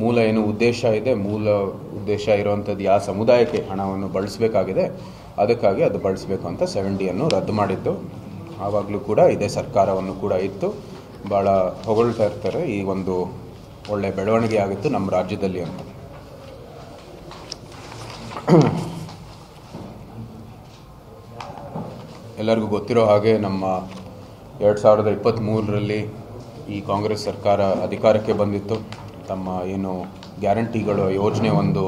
ಮೂಲ ಏನು ಉದ್ದೇಶ ಇದೆ, ಮೂಲ ಉದ್ದೇಶ ಇರುವಂಥದ್ದು ಯಾವ ಸಮುದಾಯಕ್ಕೆ ಹಣವನ್ನು ಬಳಸಬೇಕಾಗಿದೆ ಅದಕ್ಕಾಗಿ ಅದು ಬಳಸಬೇಕು ಅಂತ 70 ರದ್ದು ಮಾಡಿದ್ದು. ಆವಾಗಲೂ ಕೂಡ ಇದೇ ಸರ್ಕಾರವನ್ನು ಕೂಡ ಇತ್ತು, ಭಾಳ ಹೊಗಳ್ತಾ ಇರ್ತಾರೆ. ಈ ಒಂದು ಒಳ್ಳೆ ಬೆಳವಣಿಗೆ ಆಗಿತ್ತು ನಮ್ಮ ರಾಜ್ಯದಲ್ಲಿ ಅಂತ. ಎಲ್ಲರಿಗೂ ಗೊತ್ತಿರೋ ಹಾಗೆ ನಮ್ಮ 2023ರಲ್ಲಿ ಈ ಕಾಂಗ್ರೆಸ್ ಸರ್ಕಾರ ಅಧಿಕಾರಕ್ಕೆ ಬಂದಿತ್ತು. ತಮ್ಮ ಏನು ಗ್ಯಾರಂಟಿಗಳ ಯೋಜನೆ ಒಂದು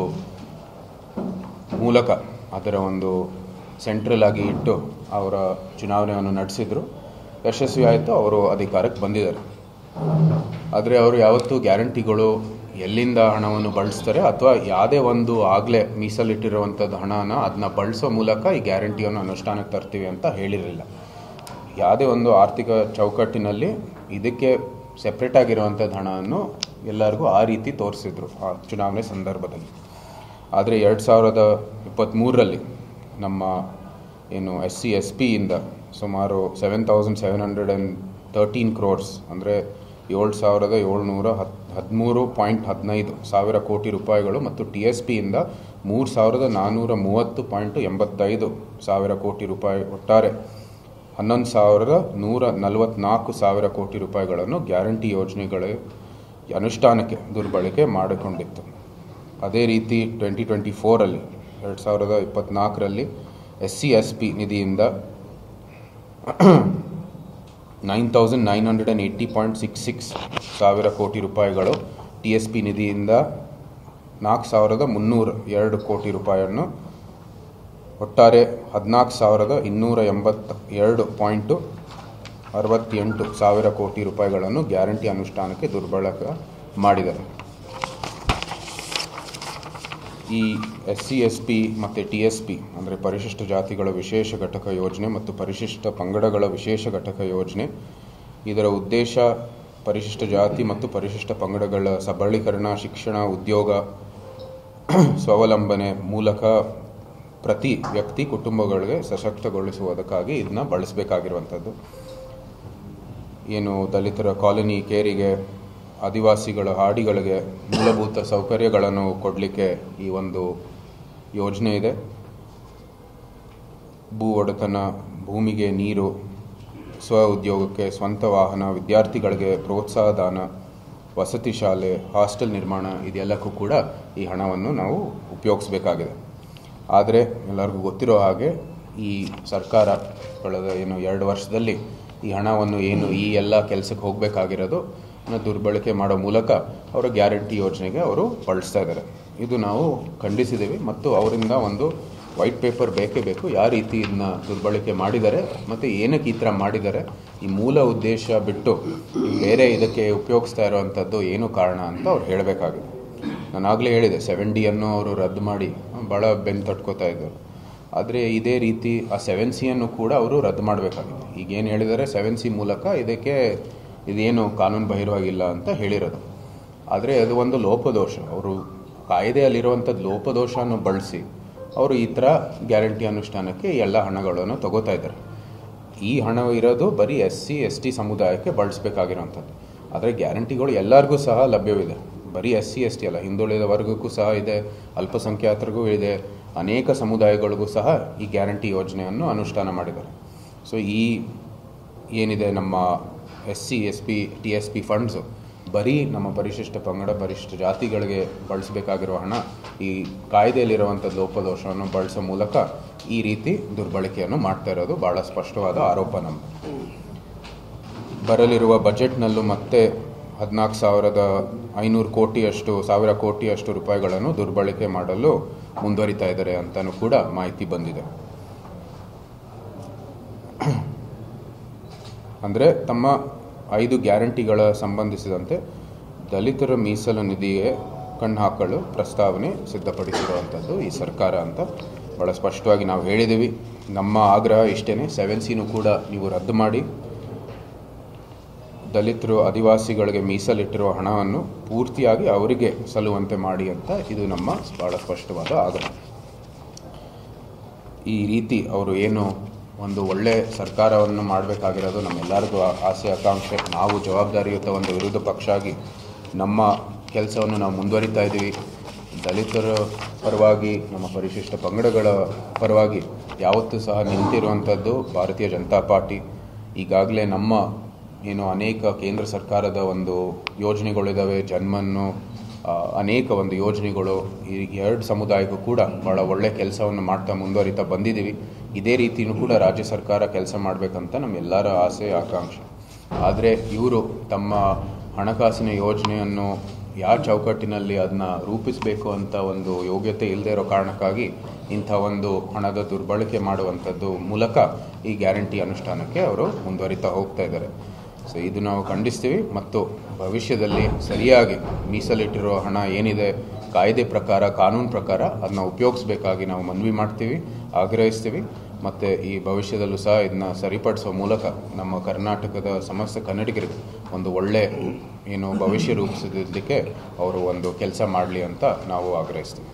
ಮೂಲಕ ಅದರ ಒಂದು ಸೆಂಟ್ರಲ್ ಆಗಿ ಇಟ್ಟು ಅವರ ಚುನಾವಣೆಯನ್ನು ನಡೆಸಿದರು. ಯಶಸ್ವಿ ಆಯಿತು, ಅವರು ಅಧಿಕಾರಕ್ಕೆ ಬಂದಿದ್ದಾರೆ. ಆದರೆ ಅವರು ಯಾವತ್ತೂ ಗ್ಯಾರಂಟಿಗಳು ಎಲ್ಲಿಂದ ಹಣವನ್ನು ಬಳಸ್ತಾರೆ ಅಥವಾ ಯಾವುದೇ ಒಂದು ಆಗಲೇ ಮೀಸಲಿಟ್ಟಿರುವಂಥದ್ದು ಹಣನ ಅದನ್ನ ಬಳಸೋ ಮೂಲಕ ಈ ಗ್ಯಾರಂಟಿಯನ್ನು ಅನುಷ್ಠಾನಕ್ಕೆ ತರ್ತೀವಿ ಅಂತ ಹೇಳಿರಲಿಲ್ಲ. ಯಾವುದೇ ಒಂದು ಆರ್ಥಿಕ ಚೌಕಟ್ಟಿನಲ್ಲಿ ಇದಕ್ಕೆ ಸೆಪ್ರೇಟ್ ಆಗಿರುವಂಥದ್ದು ಹಣವನ್ನು ಎಲ್ಲರಿಗೂ ಆ ರೀತಿ ತೋರಿಸಿದ್ರು ಆ ಚುನಾವಣೆ ಸಂದರ್ಭದಲ್ಲಿ. ಆದರೆ 2023ರಲ್ಲಿ ನಮ್ಮ ಏನು SC/SP ಸುಮಾರು 7,713 crores ಅಂದರೆ 7,713.15 ಸಾವಿರ ಕೋಟಿ ರೂಪಾಯಿಗಳು ಮತ್ತು TSP 3,430.85 ಸಾವಿರ ಕೋಟಿ ರೂಪಾಯಿ, ಒಟ್ಟಾರೆ 11,144 ಸಾವಿರ ಕೋಟಿ ರೂಪಾಯಿಗಳನ್ನು ಗ್ಯಾರಂಟಿ ಯೋಜನೆಗಳ ಅನುಷ್ಠಾನಕ್ಕೆ ದುರ್ಬಳಕೆ ಮಾಡಿಕೊಂಡಿತ್ತು. ಅದೇ ರೀತಿ 2024ರಲ್ಲಿ SC/SP ನಿಧಿಯಿಂದ 9,980.66 ಸಾವಿರ ಕೋಟಿ ರೂಪಾಯಿಗಳು, TSP ನಿಧಿಯಿಂದ 4,302 ಕೋಟಿ ರೂಪಾಯಿಯನ್ನು, ಒಟ್ಟಾರೆ 14,282.68 ಸಾವಿರ ಕೋಟಿ ರೂಪಾಯಿಗಳನ್ನು ಗ್ಯಾರಂಟಿ ಅನುಷ್ಠಾನಕ್ಕೆ ದುರ್ಬಳಕೆ ಮಾಡಿದ್ದಾರೆ. ಈ SC/SP ಮತ್ತು TSP ಅಂದರೆ ಪರಿಶಿಷ್ಟ ಜಾತಿಗಳ ವಿಶೇಷ ಘಟಕ ಯೋಜನೆ ಮತ್ತು ಪರಿಶಿಷ್ಟ ಪಂಗಡಗಳ ವಿಶೇಷ ಘಟಕ ಯೋಜನೆ, ಇದರ ಉದ್ದೇಶ ಪರಿಶಿಷ್ಟ ಜಾತಿ ಮತ್ತು ಪರಿಶಿಷ್ಟ ಪಂಗಡಗಳ ಸಬಲೀಕರಣ, ಶಿಕ್ಷಣ, ಉದ್ಯೋಗ, ಸ್ವಾವಲಂಬನೆ ಮೂಲಕ ಪ್ರತಿ ವ್ಯಕ್ತಿ ಕುಟುಂಬಗಳಿಗೆ ಸಶಕ್ತಗೊಳಿಸುವುದಕ್ಕಾಗಿ ಇದನ್ನ ಬಳಸಬೇಕಾಗಿರುವಂಥದ್ದು. ಏನು ದಲಿತರ ಕಾಲನಿ ಕೇರಿಗೆ, ಆದಿವಾಸಿಗಳ ಹಾಡಿಗಳಿಗೆ ಮೂಲಭೂತ ಸೌಕರ್ಯಗಳನ್ನು ಕೊಡಲಿಕ್ಕೆ ಈ ಒಂದು ಯೋಜನೆ ಇದೆ. ಭೂ ಒಡೆತನ, ಭೂಮಿಗೆ ನೀರು, ಸ್ವ ಉದ್ಯೋಗಕ್ಕೆ ಸ್ವಂತ ವಾಹನ, ವಿದ್ಯಾರ್ಥಿಗಳಿಗೆ ಪ್ರೋತ್ಸಾಹದಾನ, ವಸತಿ ಶಾಲೆ, ಹಾಸ್ಟೆಲ್ ನಿರ್ಮಾಣ, ಇದೆಲ್ಲಕ್ಕೂ ಕೂಡ ಈ ಹಣವನ್ನು ನಾವು ಉಪಯೋಗಿಸಬೇಕಾಗಿದೆ. ಆದರೆ ಎಲ್ಲರಿಗೂ ಗೊತ್ತಿರೋ ಹಾಗೆ ಈ ಸರ್ಕಾರ ಕಳೆದ 2 ವರ್ಷದಲ್ಲಿ ಈ ಹಣವನ್ನು ಈ ಎಲ್ಲ ಕೆಲಸಕ್ಕೆ ಹೋಗಬೇಕಾಗಿರೋದು ದುರ್ಬಳಕೆ ಮಾಡೋ ಮೂಲಕ ಅವರ ಗ್ಯಾರಂಟಿ ಯೋಜನೆಗೆ ಅವರು ಬಳಸ್ತಾ ಇದ್ದಾರೆ. ಇದು ನಾವು ಖಂಡಿಸಿದ್ದೀವಿ ಮತ್ತು ಅವರಿಂದ ಒಂದು ವೈಟ್ ಪೇಪರ್ ಬೇಕೇ ಬೇಕು. ಯಾವ ರೀತಿ ಇದನ್ನ ದುರ್ಬಳಕೆ ಮಾಡಿದ್ದಾರೆ ಮತ್ತು ಏನಕ್ಕೆ ಈ ಥರ ಮಾಡಿದ್ದಾರೆ, ಈ ಮೂಲ ಉದ್ದೇಶ ಬಿಟ್ಟು ಬೇರೆ ಇದಕ್ಕೆ ಉಪಯೋಗಿಸ್ತಾ ಇರೋವಂಥದ್ದು ಏನು ಕಾರಣ ಅಂತ ಅವ್ರು ಹೇಳಬೇಕಾಗಿದೆ. ನಾನು ಆಗಲೇ ಹೇಳಿದೆ, 70 ಅವರು ರದ್ದು ಮಾಡಿ ಭಾಳ ಬೆನ್ನು ತಟ್ಕೋತಾ ಇದ್ದರು. ಆದರೆ ಇದೇ ರೀತಿ ಆ 7C ಕೂಡ ಅವರು ರದ್ದು ಮಾಡಬೇಕಾಗಿದೆ. ಈಗೇನು ಹೇಳಿದ್ದಾರೆ 7C ಮೂಲಕ ಇದೇನು ಕಾನೂನು ಬಾಹಿರವಾಗಿಲ್ಲ ಅಂತ ಹೇಳಿರೋದು. ಆದರೆ ಅದು ಒಂದು ಲೋಪದೋಷ. ಅವರು ಕಾಯ್ದೆಯಲ್ಲಿರುವಂಥದ್ದು ಲೋಪದೋಷವನ್ನು ಬಳಸಿ ಅವರು ಈ ಥರ ಗ್ಯಾರಂಟಿ ಅನುಷ್ಠಾನಕ್ಕೆ ಎಲ್ಲ ಹಣಗಳನ್ನು ತಗೋತಾ ಇದ್ದಾರೆ. ಈ ಹಣ ಇರೋದು ಬರೀ SC/ST ಸಮುದಾಯಕ್ಕೆ ಬಳಸಬೇಕಾಗಿರೋವಂಥದ್ದು. ಆದರೆ ಗ್ಯಾರಂಟಿಗಳು ಎಲ್ಲರಿಗೂ ಸಹ ಲಭ್ಯವಿದೆ. ಬರೀ SC/ST ಅಲ್ಲ, ಹಿಂದುಳಿದ ವರ್ಗಕ್ಕೂ ಸಹ ಇದೆ, ಅಲ್ಪಸಂಖ್ಯಾತರಿಗೂ ಇದೆ, ಅನೇಕ ಸಮುದಾಯಗಳಿಗೂ ಸಹ ಈ ಗ್ಯಾರಂಟಿ ಯೋಜನೆಯನ್ನು ಅನುಷ್ಠಾನ ಮಾಡಿದ್ದಾರೆ. ಸೊ ಈ ಏನಿದೆ ನಮ್ಮ SC/SP TSP ಫಂಡ್ಸು ಬರೀ ನಮ್ಮ ಪರಿಶಿಷ್ಟ ಪಂಗಡ, ಪರಿಶಿಷ್ಟ ಜಾತಿಗಳಿಗೆ ಬಳಸಬೇಕಾಗಿರೋ ಹಣ ಈ ಕಾಯ್ದೆಯಲ್ಲಿರುವಂಥ ಲೋಪದೋಷವನ್ನು ಬಳಸೋ ಮೂಲಕ ಈ ರೀತಿ ದುರ್ಬಳಕೆಯನ್ನು ಮಾಡ್ತಾ ಇರೋದು ಭಾಳ ಸ್ಪಷ್ಟವಾದ ಆರೋಪ ನಮ್ಮದು. ಬರಲಿರುವ ಬಜೆಟ್ನಲ್ಲೂ ಮತ್ತೆ 14,500 ಸಾವಿರ ಕೋಟಿಯಷ್ಟು ರೂಪಾಯಿಗಳನ್ನು ದುರ್ಬಳಕೆ ಮಾಡಲು ಮುಂದುವರಿತಾ ಇದ್ದಾರೆ ಅಂತಲೂ ಕೂಡ ಮಾಹಿತಿ ಬಂದಿದೆ. ಅಂದರೆ ತಮ್ಮ 5 ಗ್ಯಾರಂಟಿಗಳ ಸಂಬಂಧಿಸಿದಂತೆ ದಲಿತರ ಮೀಸಲು ನಿಧಿಗೆ ಕಣ್ಣು ಹಾಕಲು ಪ್ರಸ್ತಾವನೆ ಸಿದ್ಧಪಡಿಸಿರುವಂಥದ್ದು ಈ ಸರ್ಕಾರ ಅಂತ ಭಾಳ ಸ್ಪಷ್ಟವಾಗಿ ನಾವು ಹೇಳಿದ್ದೀವಿ. ನಮ್ಮ ಆಗ್ರಹ ಇಷ್ಟೇ, 7C ಕೂಡ ನೀವು ರದ್ದು ಮಾಡಿ ದಲಿತರು, ಆದಿವಾಸಿಗಳಿಗೆ ಮೀಸಲಿಟ್ಟಿರುವ ಹಣವನ್ನು ಪೂರ್ತಿಯಾಗಿ ಅವರಿಗೆ ಸಲ್ಲುವಂತೆ ಮಾಡಿ ಅಂತ ಇದು ನಮ್ಮ ಭಾಳ ಸ್ಪಷ್ಟವಾದ ಆಗ್ರಹ. ಈ ರೀತಿ ಅವರು ಏನು ಒಂದು ಒಳ್ಳೆ ಸರ್ಕಾರವನ್ನು ಮಾಡಬೇಕಾಗಿರೋದು ನಮ್ಮೆಲ್ಲರಿಗೂ ಆಸೆ ಆಕಾಂಕ್ಷೆ. ನಾವು ಜವಾಬ್ದಾರಿಯುತ ಒಂದು ವಿರೋಧ ಪಕ್ಷ ಆಗಿ ನಮ್ಮ ಕೆಲಸವನ್ನು ನಾವು ಮುಂದುವರಿತಾ ಇದ್ದೀವಿ. ದಲಿತರ ಪರವಾಗಿ, ನಮ್ಮ ಪರಿಶಿಷ್ಟ ಪಂಗಡಗಳ ಪರವಾಗಿ ಯಾವತ್ತೂ ಸಹ ನಿಂತಿರುವಂಥದ್ದು ಭಾರತೀಯ ಜನತಾ ಪಾರ್ಟಿ. ಈಗಾಗಲೇ ನಮ್ಮ ಅನೇಕ ಕೇಂದ್ರ ಸರ್ಕಾರದ ಒಂದು ಯೋಜನೆಗಳಿದ್ದಾವೆ, ಜನ್ಮನ್ನು ಅನೇಕ ಒಂದು ಯೋಜನೆಗಳು ಈ ಎರಡು ಸಮುದಾಯಕ್ಕೂ ಕೂಡ ಭಾಳ ಒಳ್ಳೆಯ ಕೆಲಸವನ್ನು ಮಾಡ್ತಾ ಮುಂದುವರಿತಾ ಬಂದಿದ್ದೀವಿ. ಇದೇ ರೀತಿಯೂ ಕೂಡ ರಾಜ್ಯ ಸರ್ಕಾರ ಕೆಲಸ ಮಾಡಬೇಕಂತ ನಮ್ಮೆಲ್ಲರ ಆಸೆ ಆಕಾಂಕ್ಷೆ. ಆದರೆ ಇವರು ತಮ್ಮ ಹಣಕಾಸಿನ ಯೋಜನೆಯನ್ನು ಯಾವ ಚೌಕಟ್ಟಿನಲ್ಲಿ ಅದನ್ನ ರೂಪಿಸಬೇಕು ಅಂತ ಒಂದು ಯೋಗ್ಯತೆ ಇಲ್ಲದೆ ಇರೋ ಕಾರಣಕ್ಕಾಗಿ ಇಂಥ ಒಂದು ಹಣದ ದುರ್ಬಳಕೆ ಮಾಡುವಂಥದ್ದು ಮೂಲಕ ಈ ಗ್ಯಾರಂಟಿ ಅನುಷ್ಠಾನಕ್ಕೆ ಅವರು ಮುಂದುವರಿತಾ ಹೋಗ್ತಾ ಇದ್ದಾರೆ. ಸೊ ಇದು ನಾವು ಖಂಡಿಸ್ತೀವಿ ಮತ್ತು ಭವಿಷ್ಯದಲ್ಲಿ ಸರಿಯಾಗಿ ಮೀಸಲಿಟ್ಟಿರೋ ಹಣ ಏನಿದೆ ಕಾಯ್ದೆ ಪ್ರಕಾರ, ಕಾನೂನು ಪ್ರಕಾರ ಅದನ್ನ ಉಪಯೋಗಿಸಬೇಕಾಗಿ ನಾವು ಮನವಿ ಮಾಡ್ತೀವಿ, ಆಗ್ರಹಿಸ್ತೀವಿ. ಮತ್ತು ಈ ಭವಿಷ್ಯದಲ್ಲೂ ಸಹ ಇದನ್ನ ಸರಿಪಡಿಸೋ ಮೂಲಕ ನಮ್ಮ ಕರ್ನಾಟಕದ ಸಮಸ್ತ ಕನ್ನಡಿಗರಿಗೆ ಒಂದು ಒಳ್ಳೆ ಭವಿಷ್ಯ ರೂಪಿಸೋದಕ್ಕೆ ಅವರು ಒಂದು ಕೆಲಸ ಮಾಡಲಿ ಅಂತ ನಾವು ಆಗ್ರಹಿಸ್ತೀವಿ.